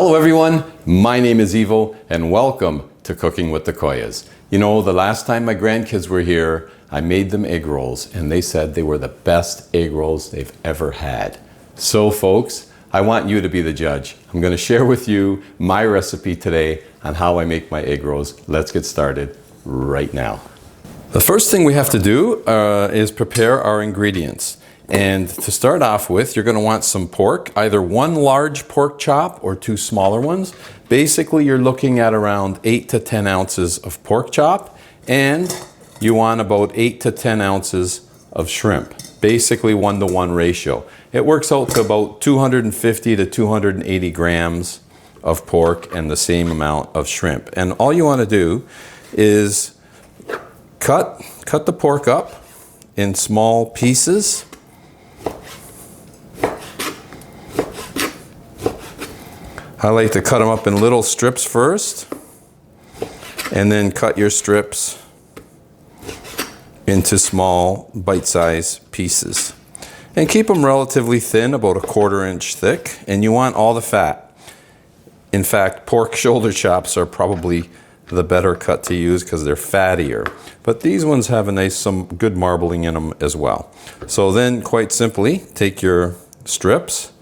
Hello everyone, my name is Ivo and welcome to Cooking with the Koyas. You know, the last time my grandkids were here, I made them egg rolls and they said they were the best egg rolls they've ever had. So folks, I want you to be the judge. I'm going to share with you my recipe today on how I make my egg rolls. Let's get started right now. The first thing we have to do is prepare our ingredients. And to start off with, you're going to want some pork, either one large pork chop or two smaller ones. Basically, you're looking at around 8 to 10 ounces of pork chop, and you want about 8 to 10 ounces of shrimp. Basically 1-to-1 ratio. It works out to about 250 to 280 grams of pork and the same amount of shrimp. And all you want to do is cut the pork up in small pieces. I like to cut them up in little strips first, and then cut your strips into small bite-sized pieces. And keep them relatively thin, about 1/4 inch thick, and you want all the fat. In fact, pork shoulder chops are probably the better cut to use because they're fattier. But these ones have some good marbling in them as well. So then, quite simply, take your strips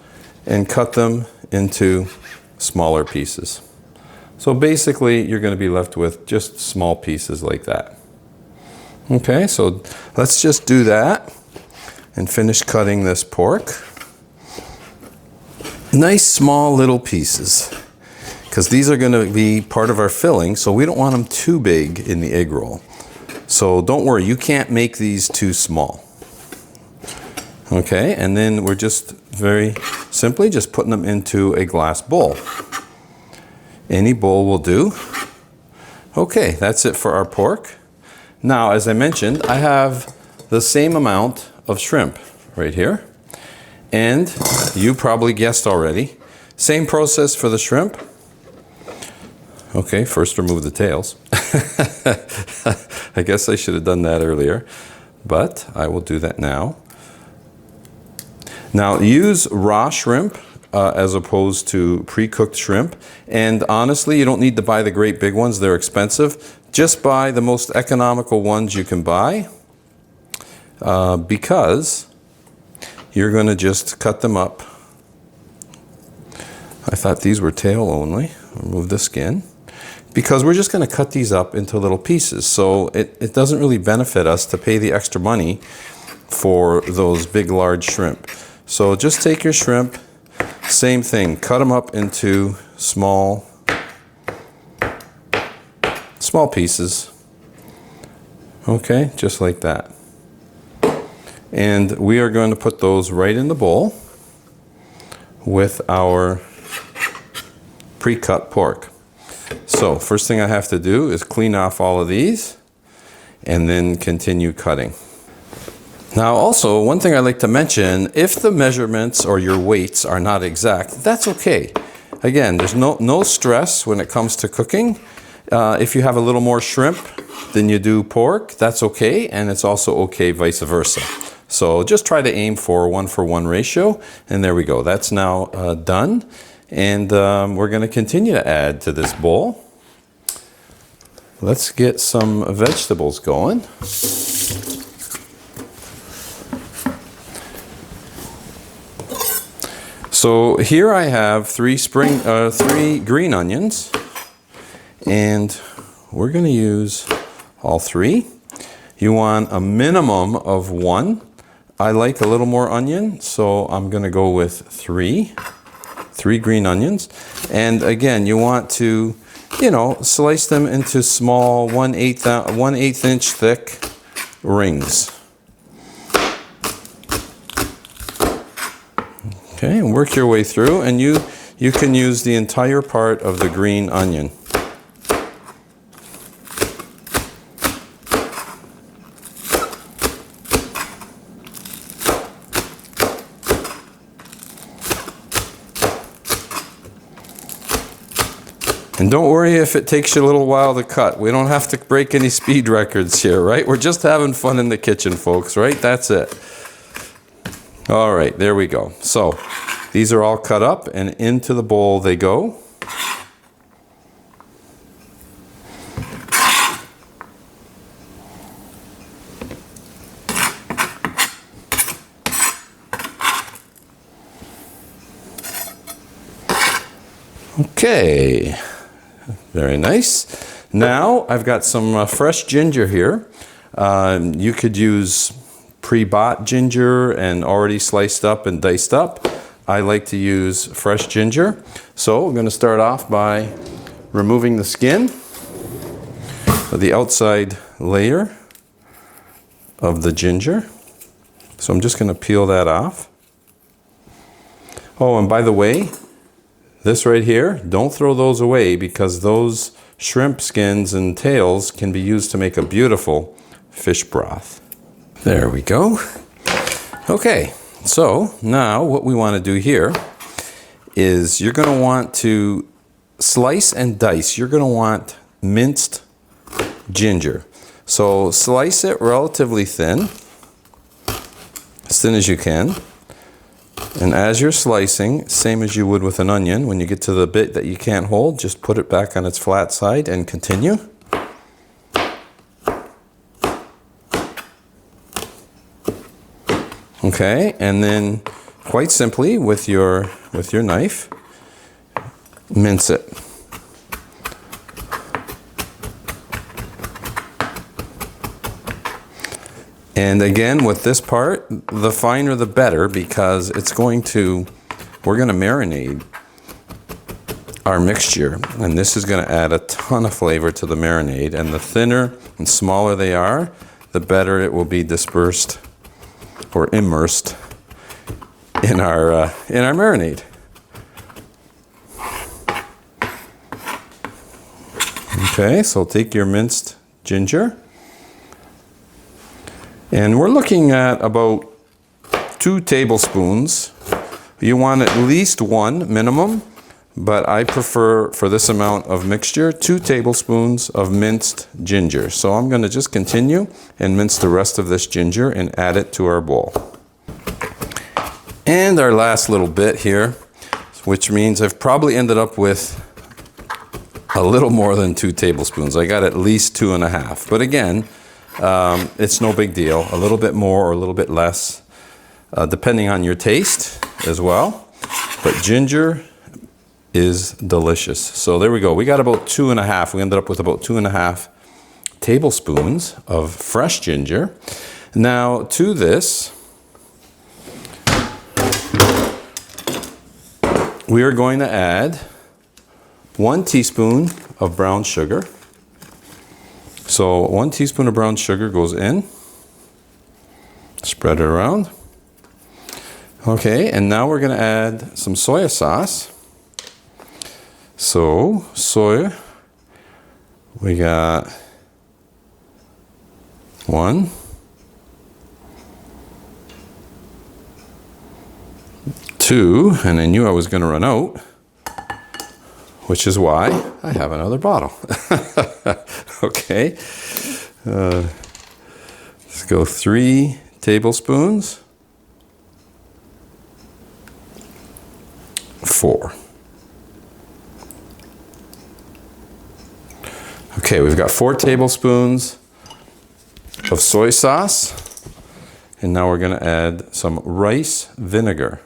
and cut them into smaller pieces. So basically, you're going to be left with just small pieces like that. Okay, so let's just do that and finish cutting this pork. Nice small little pieces, because these are going to be part of our filling, so we don't want them too big in the egg roll. So don't worry, you can't make these too small. Okay, and then we're just very simply just putting them into a glass bowl. Any bowl will do. Okay, that's it for our pork. Now, as I mentioned, I have the same amount of shrimp right here. And you probably guessed already, same process for the shrimp. Okay, first remove the tails. I guess I should have done that earlier, but I will do that now. Now, use raw shrimp as opposed to pre-cooked shrimp. And honestly, you don't need to buy the great big ones. They're expensive. Just buy the most economical ones you can buy because you're going to just cut them up. I thought these were tail only. Remove the skin. Because we're just going to cut these up into little pieces. So it doesn't really benefit us to pay the extra money for those big, large shrimp. So just take your shrimp, same thing, cut them up into small pieces. Okay, just like that. And we are going to put those right in the bowl with our pre-cut pork. So first thing I have to do is clean off all of these and then continue cutting. Now also, one thing I like to mention, if the measurements or your weights are not exact, that's okay. Again, there's no stress when it comes to cooking. If you have a little more shrimp than you do pork, that's okay, and it's also okay vice versa. So just try to aim for 1-for-1 ratio, and there we go. That's now done, and we're going to continue to add to this bowl. Let's get some vegetables going. So here I have three green onions, and we're going to use all three. You want a minimum of 1. I like a little more onion, so I'm going to go with 3 green onions. And again, you want to, slice them into small 1/8 inch thick rings. Okay, and work your way through, and you can use the entire part of the green onion. And don't worry if it takes you a little while to cut. We don't have to break any speed records here, right? We're just having fun in the kitchen, folks, right? That's it. All right, there we go. So these are all cut up and into the bowl they go. Okay, very nice. Now I've got some fresh ginger here. You could use pre-bought ginger and already sliced up and diced up. I like to use fresh ginger. So I'm going to start off by removing the skin of the outside layer of the ginger. So I'm just going to peel that off. Oh, and by the way, this right here, don't throw those away because those shrimp skins and tails can be used to make a beautiful fish broth. There we go. Okay, so now what we want to do here is you're going to want to slice and dice. You're going to want minced ginger. So slice it relatively thin, as thin as you can. And as you're slicing, same as you would with an onion, when you get to the bit that you can't hold, just put it back on its flat side and continue. Okay, and then quite simply with your knife, mince it. And again, with this part, the finer the better, because we're going to marinate our mixture. And this is going to add a ton of flavor to the marinade. And the thinner and smaller they are, the better it will be dispersed or immersed in our marinade. Okay, so take your minced ginger. And we're looking at about 2 tablespoons. You want at least 1 minimum, but I prefer for this amount of mixture 2 tablespoons of minced ginger. So I'm going to just continue and mince the rest of this ginger and add it to our bowl. And our last little bit here, which means I've probably ended up with a little more than 2 tablespoons. I got at least 2.5. But again, it's no big deal. A little bit more or a little bit less, depending on your taste as well. But ginger is delicious. So there we go. We got about 2.5. We ended up with about 2.5 tablespoons of fresh ginger. Now to this, we are going to add 1 teaspoon of brown sugar. So 1 teaspoon of brown sugar goes in. Spread it around. Okay, and now we're going to add some soya sauce. So soya, we got 1, 2, and I knew I was going to run out, which is why I have another bottle. Okay, let's go 3 tablespoons, 4. Okay, we've got 4 tablespoons of soy sauce, and now we're going to add some rice vinegar.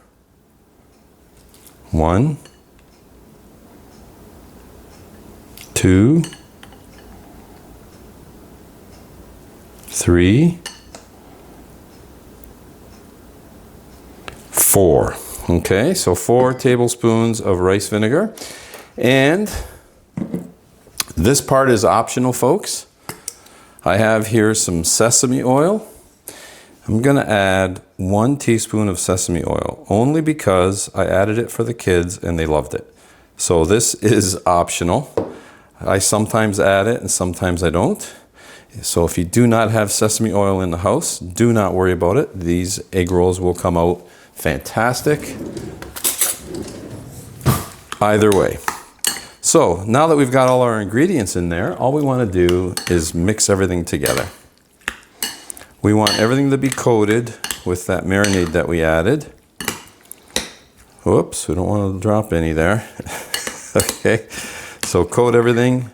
1, 2, 3, 4. Okay, so 4 tablespoons of rice vinegar. And this part is optional, folks. I have here some sesame oil. I'm going to add 1 teaspoon of sesame oil, only because I added it for the kids and they loved it. So this is optional. I sometimes add it and sometimes I don't. So if you do not have sesame oil in the house, do not worry about it. These egg rolls will come out fantastic either way. So now that we've got all our ingredients in there, all we want to do is mix everything together. We want everything to be coated with that marinade that we added. Whoops, we don't want to drop any there. Okay, so coat everything,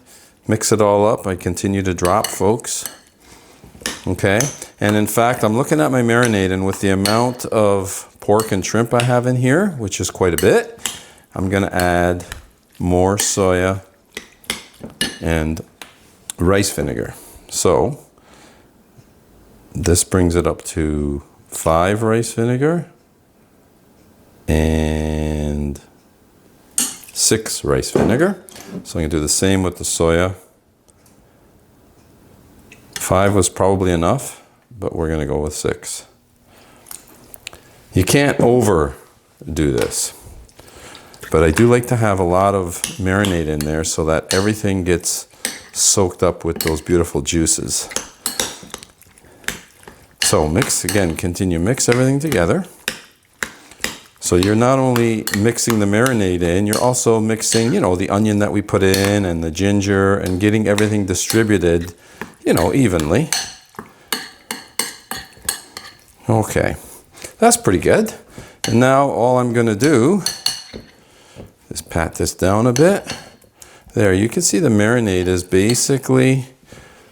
mix it all up. I continue to drop, folks. Okay, and in fact, I'm looking at my marinade, and with the amount of pork and shrimp I have in here, which is quite a bit, I'm going to add more soya, and rice vinegar. So this brings it up to 5 rice vinegar and 6 rice vinegar. So I'm going to do the same with the soya. 5 was probably enough, but we're going to go with 6. You can't overdo this, but I do like to have a lot of marinade in there so that everything gets soaked up with those beautiful juices. So mix again, continue, mix everything together. So you're not only mixing the marinade in, you're also mixing, you know, the onion that we put in and the ginger and getting everything distributed, you know, evenly. Okay, that's pretty good. And now all I'm going to do is pat this down a bit. There, you can see the marinade is basically,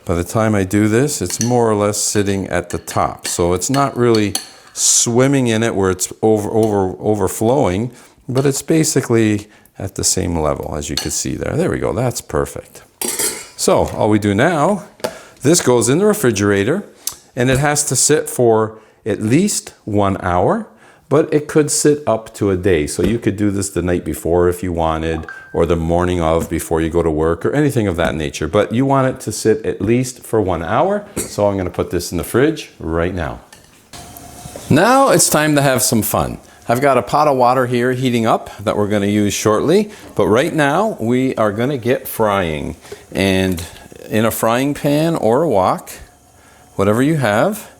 by the time I do this, it's more or less sitting at the top. So it's not really swimming in it where it's overflowing, but it's basically at the same level as you can see there. There we go, that's perfect. So all we do now, this goes in the refrigerator and it has to sit for at least 1 hour, but it could sit up to a day. So you could do this the night before if you wanted, or the morning of before you go to work, or anything of that nature. But you want it to sit at least for 1 hour. So I'm gonna put this in the fridge right now. Now it's time to have some fun. I've got a pot of water here heating up that we're gonna use shortly, but right now we are gonna get frying. And in a frying pan or a wok, whatever you have,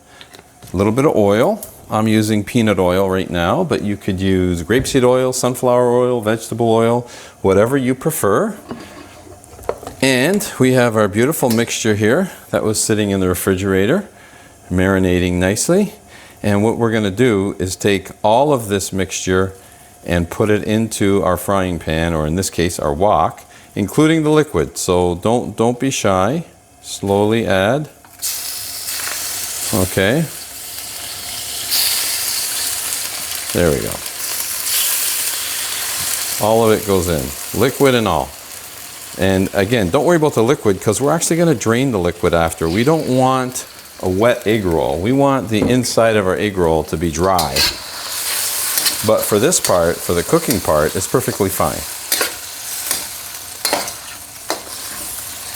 a little bit of oil. I'm using peanut oil right now, but you could use grapeseed oil, sunflower oil, vegetable oil, whatever you prefer. And we have our beautiful mixture here that was sitting in the refrigerator, marinating nicely. And what we're gonna do is take all of this mixture and put it into our frying pan, or in this case, our wok, including the liquid. So don't be shy, slowly add. Okay. There we go. All of it goes in, liquid and all. And again, don't worry about the liquid because we're actually going to drain the liquid after. We don't want a wet egg roll. We want the inside of our egg roll to be dry. But for this part, for the cooking part, it's perfectly fine.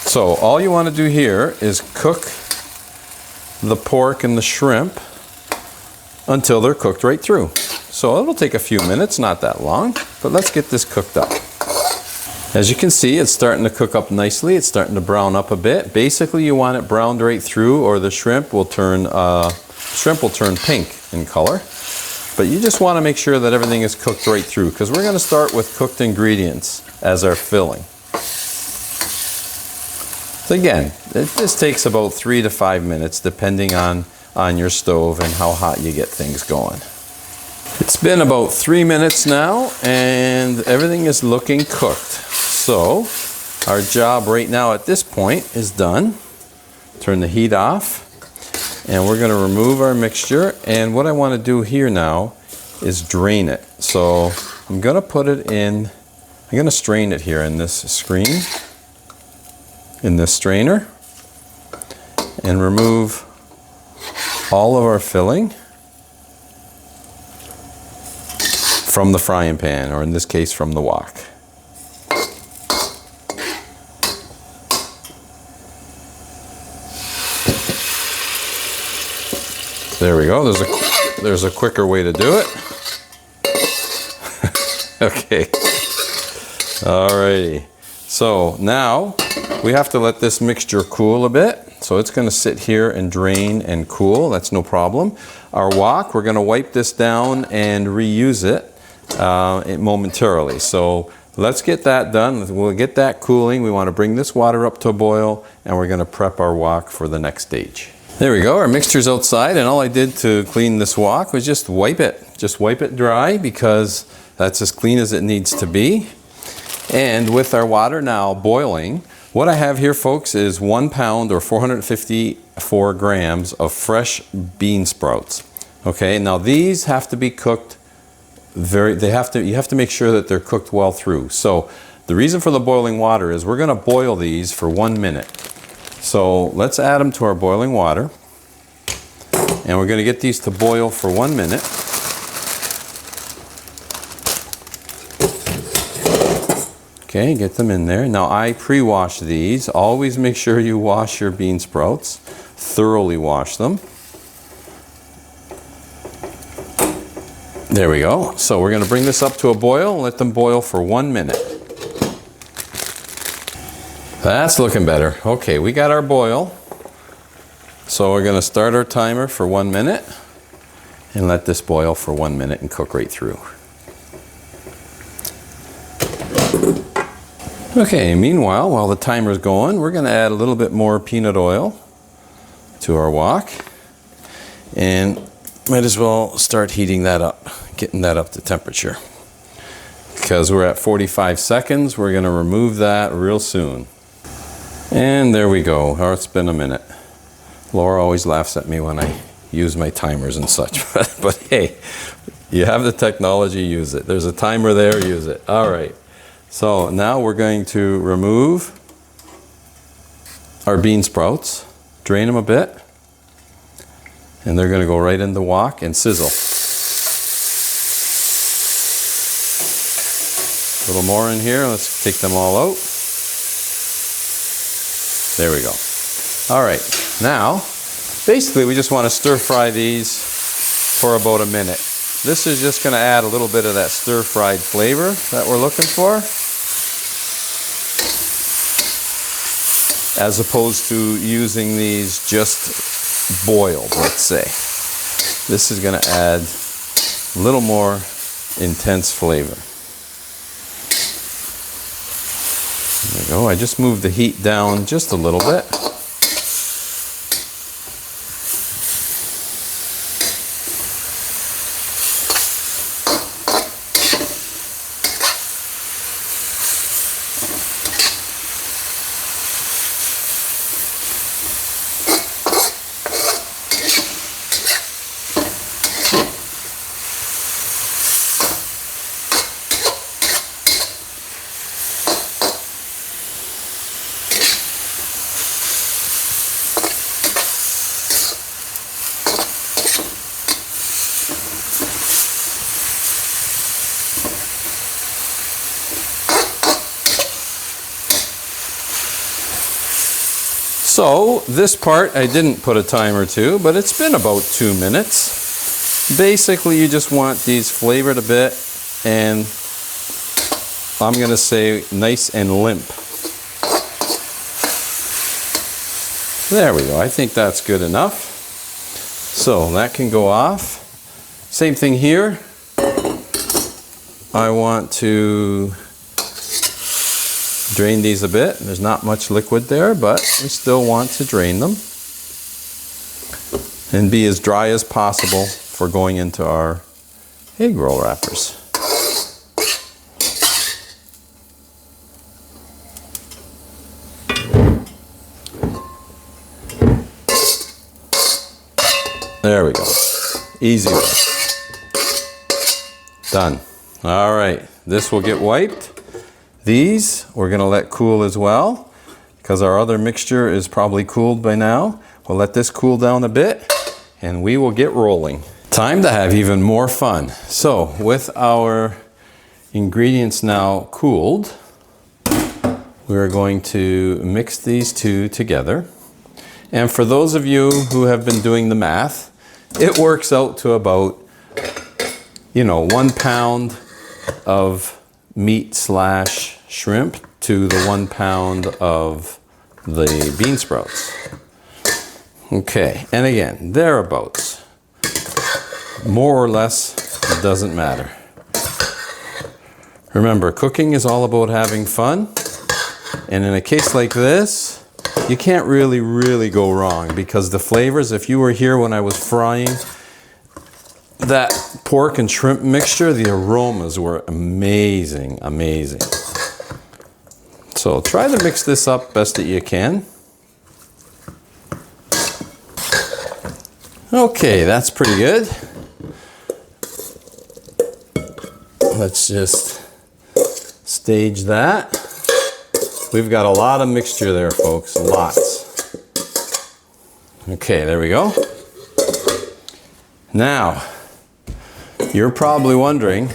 So all you want to do here is cook the pork and the shrimp until they're cooked right through. So it'll take a few minutes, not that long, but let's get this cooked up. As you can see, it's starting to cook up nicely. It's starting to brown up a bit. Basically, you want it browned right through, or the shrimp will turn pink in color. But you just want to make sure that everything is cooked right through, because we're going to start with cooked ingredients as our filling. So again, this takes about 3 to 5 minutes, depending on your stove and how hot you get things going. It's been about 3 minutes now, and everything is looking cooked. So our job right now at this point is done. Turn the heat off, and we're going to remove our mixture. And what I want to do here now is drain it. So I'm going to put it in, I'm going to strain it here in this screen, in this strainer, and remove all of our filling from the frying pan, or in this case from the wok. There we go. There's a quicker way to do it. Okay. Alrighty. So now we have to let this mixture cool a bit. So it's going to sit here and drain and cool. That's no problem. Our wok, we're going to wipe this down and reuse it momentarily. So let's get that done. We'll get that cooling. We want to bring this water up to a boil, and we're going to prep our wok for the next stage. There we go. Our mixture's outside, and all I did to clean this wok was just wipe it. Just wipe it dry, because that's as clean as it needs to be. And with our water now boiling, what I have here, folks, is 1 pound or 454 grams of fresh bean sprouts. Okay, now these have to be cooked you have to make sure that they're cooked well through. So The reason for the boiling water is we're going to boil these for 1 minute. So let's add them to our boiling water. And we're going to get these to boil for 1 minute. Okay, get them in there. Now I pre-wash these. Always make sure you wash your bean sprouts. Thoroughly wash them. There we go. So we're going to bring this up to a boil and let them boil for 1 minute. That's looking better. Okay, we got our boil. So we're going to start our timer for 1 minute and let this boil for 1 minute and cook right through. Okay, meanwhile, while the timer's going, we're going to add a little bit more peanut oil to our wok. And might as well start heating that up, getting that up to temperature. Because we're at 45 seconds, we're going to remove that real soon. And there we go. Oh, it's been a minute. Laura always laughs at me when I use my timers and such. But hey, you have the technology, use it. There's a timer there, use it. All right. So now we're going to remove our bean sprouts, drain them a bit, and they're going to go right in the wok and sizzle. A little more in here. Let's take them all out. There we go. All right, now basically we just want to stir fry these for about a minute. This is just going to add a little bit of that stir fried flavor that we're looking for, as opposed to using these just boiled, let's say. This is going to add a little more intense flavor. There we go. I just moved the heat down just a little bit. So this part I didn't put a timer to, but it's been about 2 minutes. Basically you just want these flavored a bit and I'm going to say nice and limp. There we go. I think that's good enough. So that can go off. Same thing here. I want to drain these a bit. There's not much liquid there, but we still want to drain them and be as dry as possible for going into our egg roll wrappers. There we go. Easy way. Done. All right, this will get wiped. These we're going to let cool as well because our other mixture is probably cooled by now. We'll let this cool down a bit and we will get rolling. Time to have even more fun. So with our ingredients now cooled, we're going to mix these two together. And for those of you who have been doing the math, it works out to about, 1 pound of meat / shrimp to the 1 pound of the bean sprouts. Okay, and again, thereabouts. More or less, it doesn't matter. Remember, cooking is all about having fun. And in a case like this, you can't really go wrong because the flavors, if you were here when I was frying that pork and shrimp mixture, the aromas were amazing. So try to mix this up best that you can. Okay, that's pretty good. Let's just stage that. We've got a lot of mixture there, folks, lots. Okay, there we go. Now, you're probably wondering,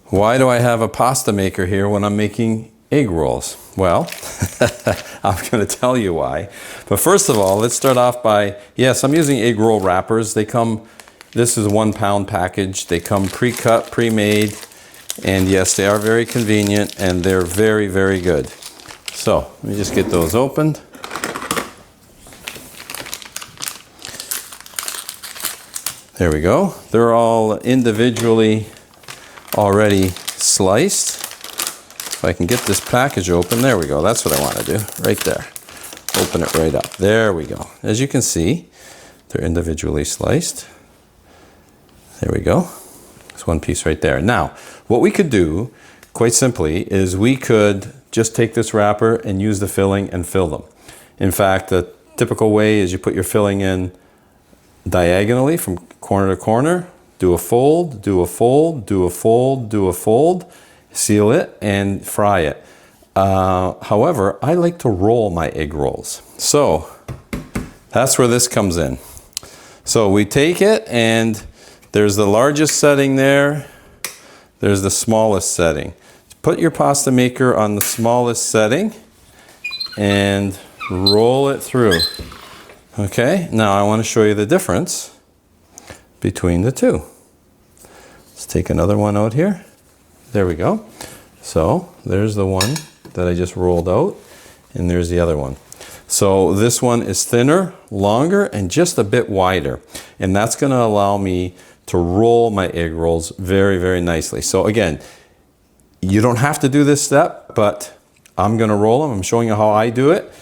why do I have a pasta maker here when I'm making egg rolls? Well, I'm going to tell you why. But first of all, let's start off by, yes, I'm using egg roll wrappers. They come, this is a 1 pound package. They come pre-cut, pre-made, and yes, they are very convenient and they're very, very good. So let me just get those opened. There we go. They're all individually already sliced. If I can get this package open, there we go. That's what I want to do, right there. Open it right up. There we go. As you can see, they're individually sliced. There we go. There's one piece right there. Now, what we could do, quite simply, is we could just take this wrapper and use the filling and fill them. In fact, the typical way is you put your filling in diagonally from corner to corner, do a fold, do a fold, do a fold, do a fold, seal it, and fry it. However, I like to roll my egg rolls. So that's where this comes in. So we take it, and there's the largest setting there. There's the smallest setting. Put your pasta maker on the smallest setting and roll it through. Okay, now I want to show you the difference between the two. Let's take another one out here. There we go. So there's the one that I just rolled out, and there's the other one. So this one is thinner, longer, and just a bit wider. And that's going to allow me to roll my egg rolls very, very nicely. So again, you don't have to do this step, but I'm going to roll them. I'm showing you how I do it.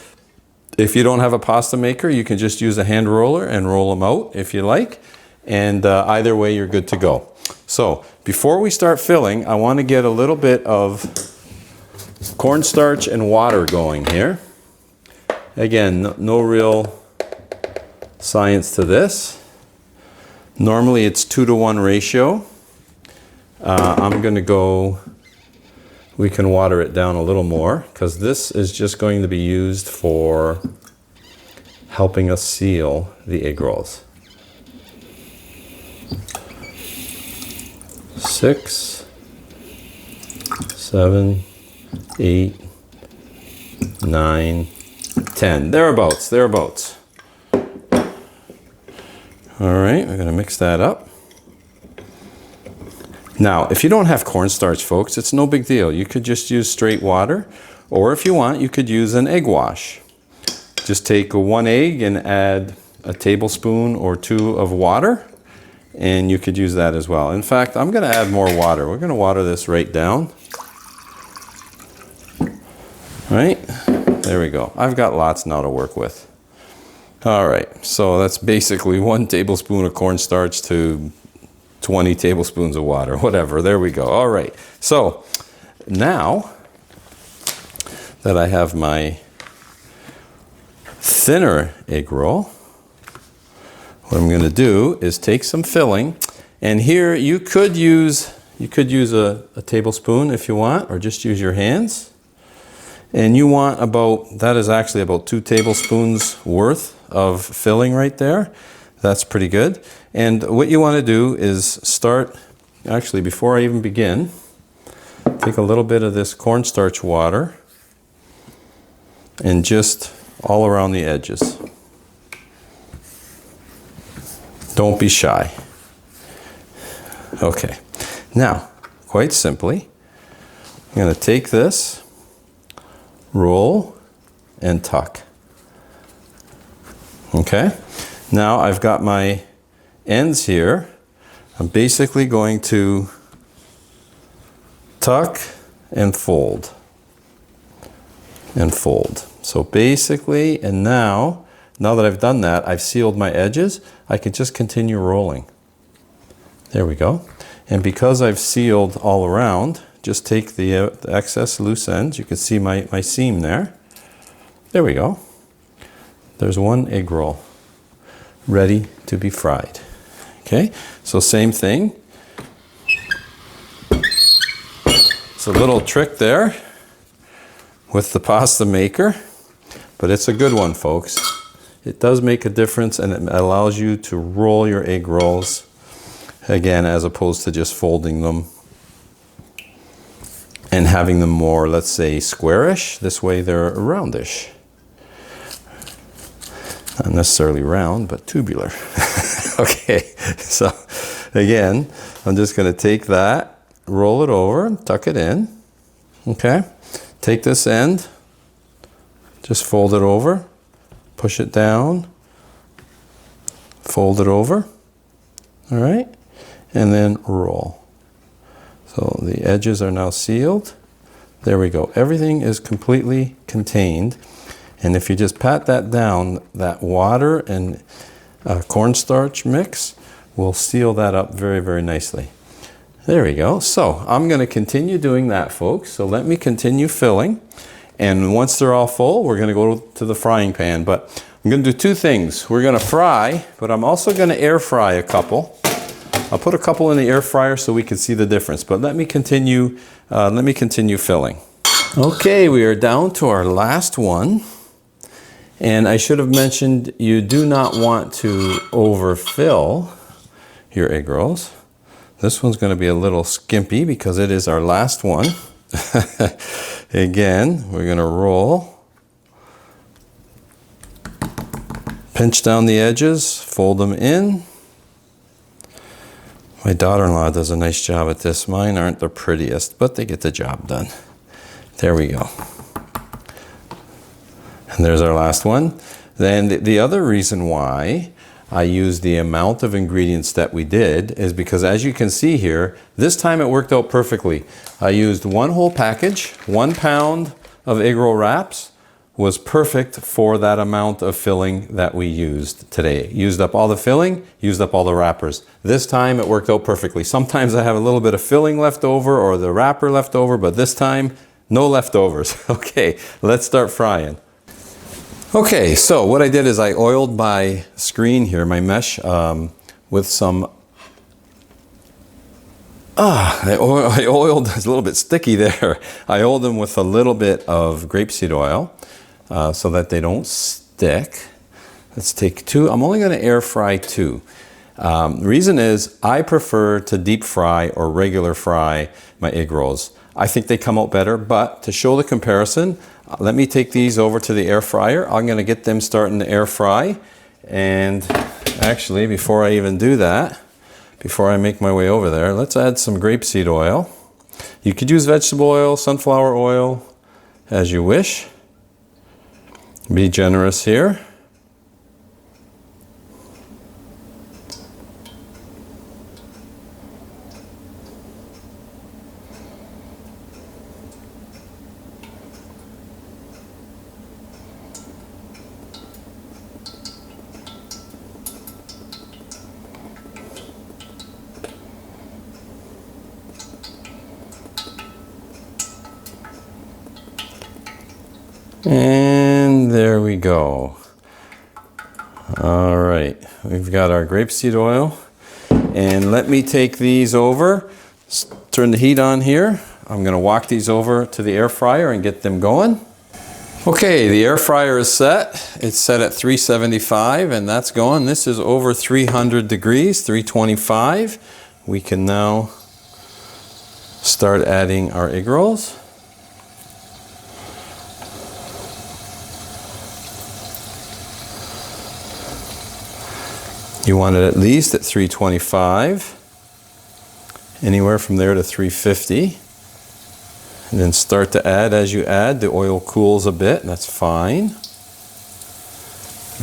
If you don't have a pasta maker, you can just use a hand roller and roll them out if you like. And either way, you're good to go. So before we start filling, I want to get a little bit of cornstarch and water going here. Again, no real science to this. Normally it's 2-to-1 ratio. I'm going to go, we can water it down a little more because this is just going to be used for helping us seal the egg rolls. 6, 7, 8, 9, 10. Thereabouts. All right, we're going to mix that up. Now, if you don't have cornstarch, folks, it's no big deal. You could just use straight water, or if you want, you could use an egg wash. Just take 1 egg and add a tablespoon or 2 of water, and you could use that as well. In fact, I'm going to add more water. We're going to water this right down. Right? There we go. I've got lots now to work with. All right, so that's basically 1 tablespoon of cornstarch to 20 tablespoons of water, whatever. There we go. All right, so now that I have my thinner egg roll, what I'm going to do is take some filling, and here you could use a tablespoon if you want, or just use your hands. And you want that is actually about 2 tablespoons worth of filling right there. That's pretty good. And what you want to do is start, actually before I even begin, take a little bit of this cornstarch water and just all around the edges. Don't be shy. Okay, now, quite simply, I'm going to take this, roll, and tuck. Okay, now I've got my ends here. I'm basically going to tuck and fold. And fold. So basically, and now that I've done that, I've sealed my edges, I can just continue rolling. There we go. And because I've sealed all around, just take the excess loose ends. You can see my seam there. There we go. There's 1 egg roll ready to be fried. Okay, so same thing. It's a little trick there. with the pasta maker, but it's a good one, folks. It does make a difference, and it allows you to roll your egg rolls again, as opposed to just folding them and having them more, let's say, squarish. This way they're roundish. Not necessarily round, but tubular. Okay, so again, I'm just going to take that, roll it over, tuck it in. Okay, take this end, just fold it over, push it down, fold it over, all right, and then roll. So the edges are now sealed. There we go. Everything is completely contained. And if you just pat that down, that water and cornstarch mix will seal that up very, very nicely. There we go. So I'm going to continue doing that, folks. So let me continue filling. And once they're all full, we're going to go to the frying pan. But I'm going to do two things. We're going to fry, but I'm also going to air fry a couple. I'll put a couple in the air fryer so we can see the difference. But let me continue filling. Okay, we are down to our last one. And I should have mentioned, you do not want to overfill your egg rolls. This one's going to be a little skimpy because it is our last one. Again, we're going to roll. Pinch down the edges, fold them in. My daughter-in-law does a nice job at this. Mine aren't the prettiest, but they get the job done. There we go. And there's our last one. Then the other reason why I used the amount of ingredients that we did is because, as you can see here, this time it worked out perfectly. I used one whole package, 1 pound of egg roll wraps was perfect for that amount of filling that we used today. Used up all the filling, used up all the wrappers. This time it worked out perfectly. Sometimes I have a little bit of filling left over or the wrapper left over, but this time, no leftovers. Okay, let's start frying. Okay, so what I did is I oiled my screen here, my mesh, with some, I oiled, it's a little bit sticky there. I oiled them with a little bit of grapeseed oil so that they don't stick. Let's take 2. I'm only going to air fry 2. The reason is I prefer to deep fry or regular fry my egg rolls. I think they come out better, but to show the comparison, let me take these over to the air fryer. I'm going to get them starting to air fry. And actually, before I even do that, before I make my way over there, let's add some grapeseed oil. You could use vegetable oil, sunflower oil, as you wish. Be generous here. And there we go. All right, we've got our grapeseed oil. And let me take these over, turn the heat on here. I'm gonna walk these over to the air fryer and get them going. Okay, the air fryer is set. It's set at 375 and that's going. This is over 300 degrees, 325. We can now start adding our egg rolls. You want it at least at 325, anywhere from there to 350. And then start to add as you add. The oil cools a bit, and that's fine.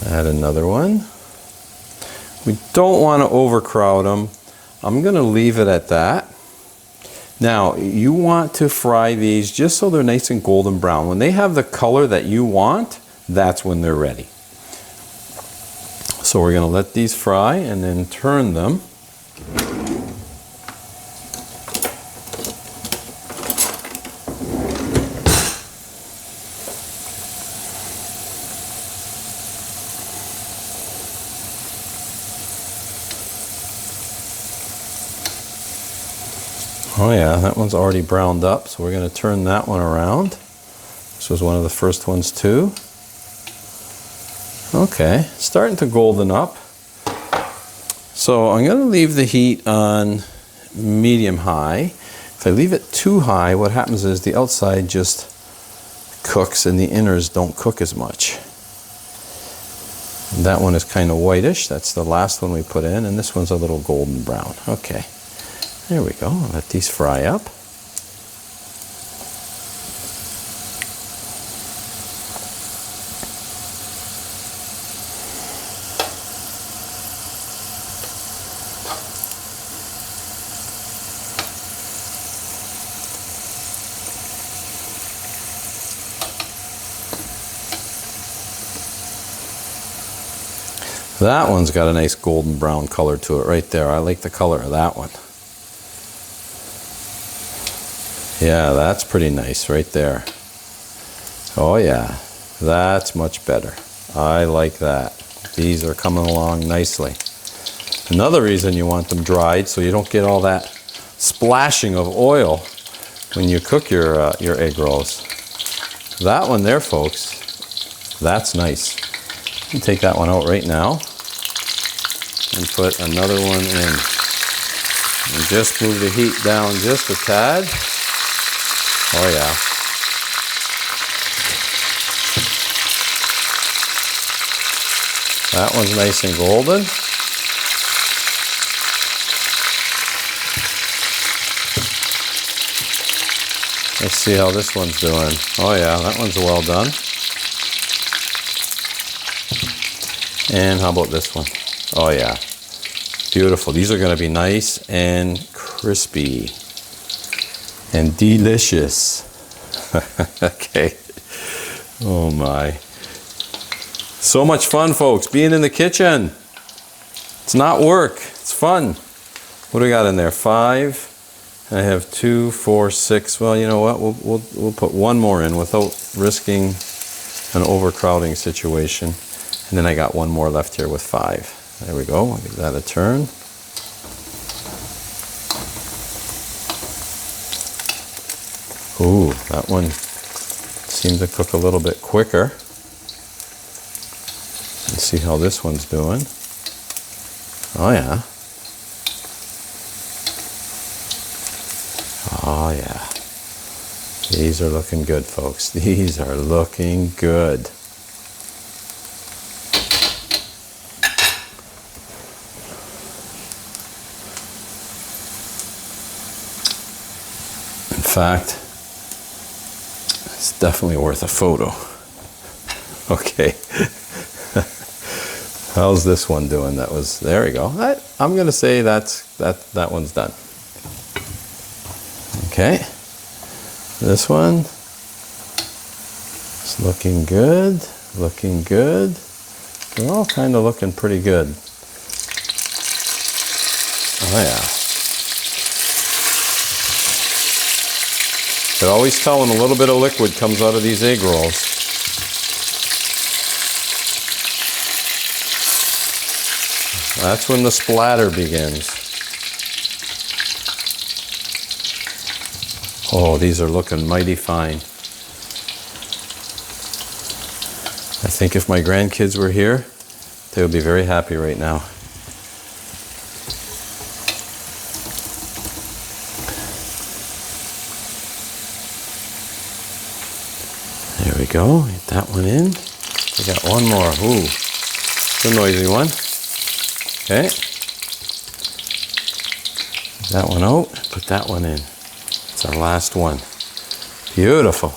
Add another one. We don't want to overcrowd them. I'm going to leave it at that. Now, you want to fry these just so they're nice and golden brown. When they have the color that you want, that's when they're ready. So we're going to let these fry and then turn them. Oh yeah, that one's already browned up, so we're going to turn that one around. This was one of the first ones too. Okay, starting to golden up. So I'm going to leave the heat on medium high. If I leave it too high, what happens is the outside just cooks and the inners don't cook as much. And that one is kind of whitish. That's the last one we put in, and this one's a little golden brown. Okay, there we go. Let these fry up. That one's got a nice golden brown color to it right there. I like the color of that one. Yeah, that's pretty nice right there. Oh yeah, that's much better. I like that. These are coming along nicely. Another reason you want them dried so you don't get all that splashing of oil when you cook your egg rolls. That one there, folks, that's nice. You can take that one out right now and put another one in. And just move the heat down just a tad. Oh yeah. That one's nice and golden. Let's see how this one's doing. Oh yeah, that one's well done. And how about this one? Oh yeah, beautiful. These are going to be nice and crispy and delicious. Okay. Oh my. So much fun, folks, being in the kitchen. It's not work, it's fun. What do we got in there? 5. I have 2, 4, 6. Well, you know what? We'll put one more in without risking an overcrowding situation. And then I got one more left here with 5. There we go. I'll give that a turn. Ooh, that one seemed to cook a little bit quicker. Let's see how this one's doing. Oh yeah. Oh yeah. These are looking good, folks. These are looking good. In fact, it's definitely worth a photo. Okay. How's this one doing? There we go. I'm going to say that one's done. Okay. This one is looking good, looking good. They're all kind of looking pretty good. Oh yeah. You can always tell when a little bit of liquid comes out of these egg rolls. That's when the splatter begins. Oh, these are looking mighty fine. I think if my grandkids were here, they would be very happy right now. There we go. Get that one in. We got one more. Ooh, it's a noisy one. Okay. That one out. Put that one in. It's our last one. Beautiful.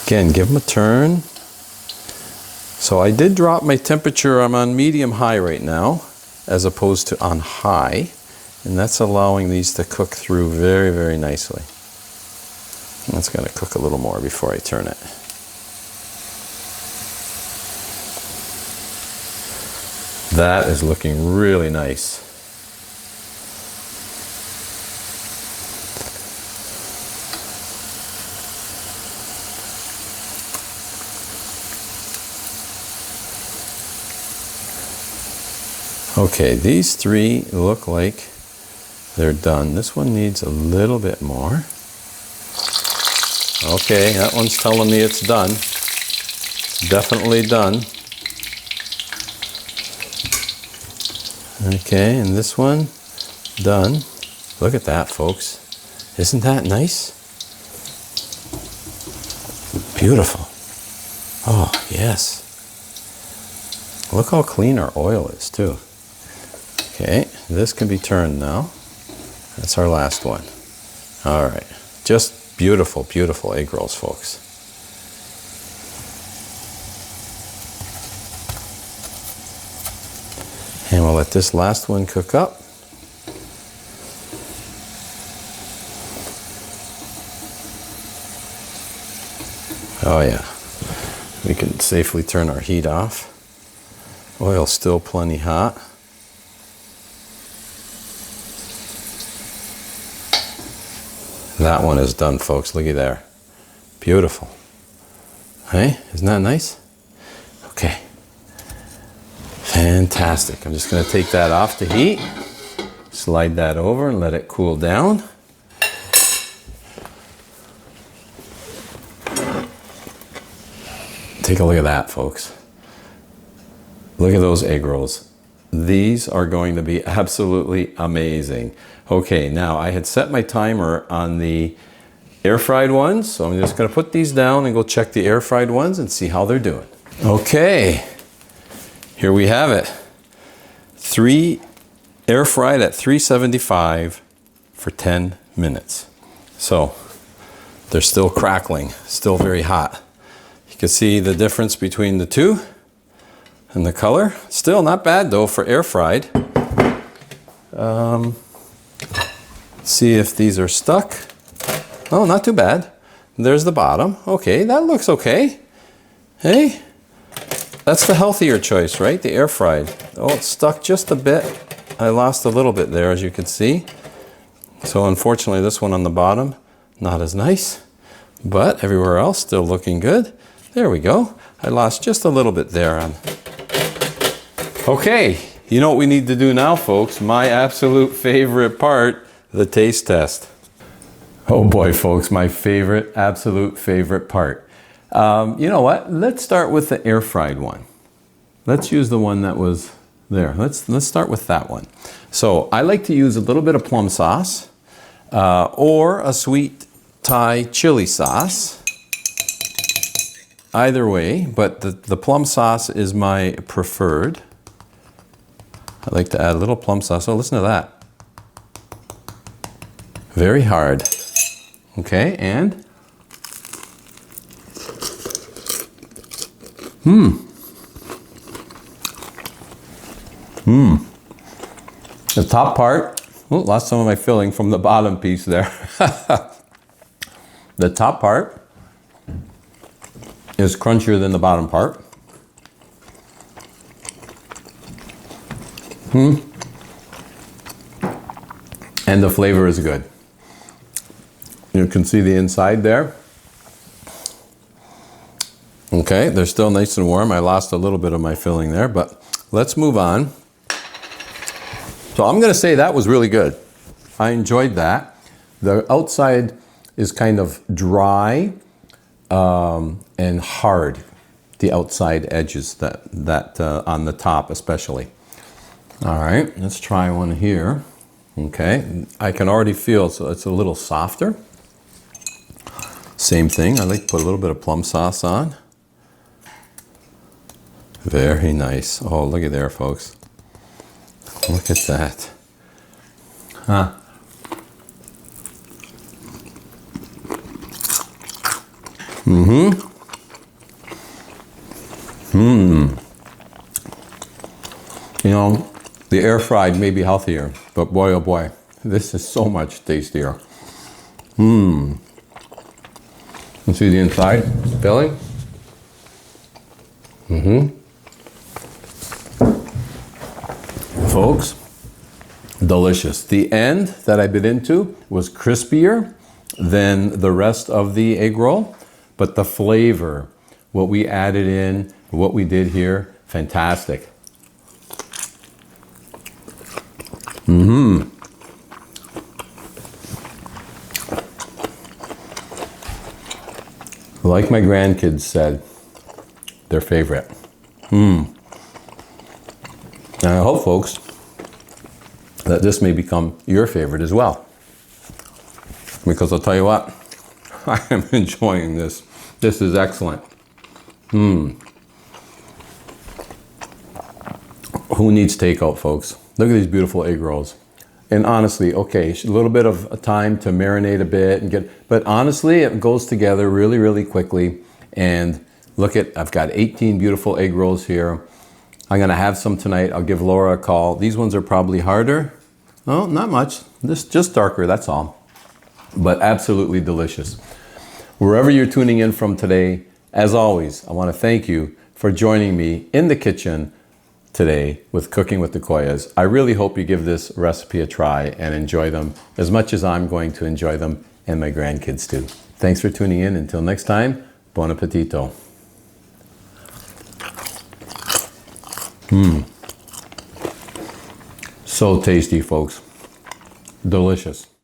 Again, give them a turn. So I did drop my temperature. I'm on medium-high right now, as opposed to on high. And that's allowing these to cook through very, very nicely. That's going to cook a little more before I turn it. That is looking really nice. Okay, these 3 look like they're done. This one needs a little bit more. Okay, that one's telling me it's done. Definitely done. Okay, and this one, done. Look at that, folks. Isn't that nice? Beautiful. Oh, yes. Look how clean our oil is, too. Okay, this can be turned now. That's our last one. All right, just beautiful, beautiful egg rolls, folks. And we'll let this last one cook up. Oh yeah, we can safely turn our heat off. Oil's still plenty hot. That one is done, folks. Looky there. Beautiful. Hey, isn't that nice? Okay. Fantastic. I'm just going to take that off the heat. Slide that over and let it cool down. Take a look at that, folks. Look at those egg rolls. These are going to be absolutely amazing. Okay, now I had set my timer on the air fried ones, so I'm just going to put these down and go check the air fried ones and see how they're doing. Okay, here we have it. 3 air fried at 375 for 10 minutes. So they're still crackling, still very hot. You can see the difference between the two and the color. Still not bad though for air fried. See if these are stuck. Oh, not too bad. There's the bottom. Okay, that looks okay. Hey, that's the healthier choice, right? The air fried. Oh, it's stuck just a bit. I lost a little bit there, as you can see. So unfortunately, this one on the bottom, not as nice, but everywhere else still looking good. There we go. I lost just a little bit there on. Okay, you know what we need to do now, folks? My absolute favorite part, the taste test. Oh boy, folks, my favorite, absolute favorite part. You know what? Let's start with the air fried one. Let's use the one that was there. Let's start with that one. So I like to use a little bit of plum sauce or a sweet Thai chili sauce. Either way, but the plum sauce is my preferred. I like to add a little plum sauce. Oh, listen to that. Very hard. Okay, and the top part, oh, lost some of my filling from the bottom piece there. The top part is crunchier than the bottom part. And the flavor is good. You can see the inside there. Okay, they're still nice and warm. I lost a little bit of my filling there, but let's move on. So I'm gonna say that was really good. I enjoyed that. The outside is kind of dry and hard. The outside edges that on the top especially. All right, let's try one here. Okay, I can already feel, so it's a little softer. Same thing, I like to put a little bit of plum sauce on. Very nice. Oh, look at there, folks. Look at that. Huh. You know, the air fried may be healthier, but boy, oh boy, this is so much tastier. You see the inside filling? Folks, delicious. The end that I bit into was crispier than the rest of the egg roll, but the flavor, what we added in, what we did here, fantastic. Like my grandkids said, their favorite. And I hope, folks, that this may become your favorite as well. Because I'll tell you what, I am enjoying this. This is excellent. Who needs takeout, folks? Look at these beautiful egg rolls. And honestly, okay, a little bit of time to marinate a bit and but honestly, it goes together really, really quickly. And look I've got 18 beautiful egg rolls here. I'm gonna have some tonight. I'll give Laura a call. These ones are probably harder. Oh, not much. Just darker, that's all. But absolutely delicious. Wherever you're tuning in from today, as always, I want to thank you for joining me in the kitchen today with Cooking with the Koyas. I really hope you give this recipe a try and enjoy them as much as I'm going to enjoy them, and my grandkids too. Thanks for tuning in. Until next time, buon appetito. So tasty, folks. Delicious.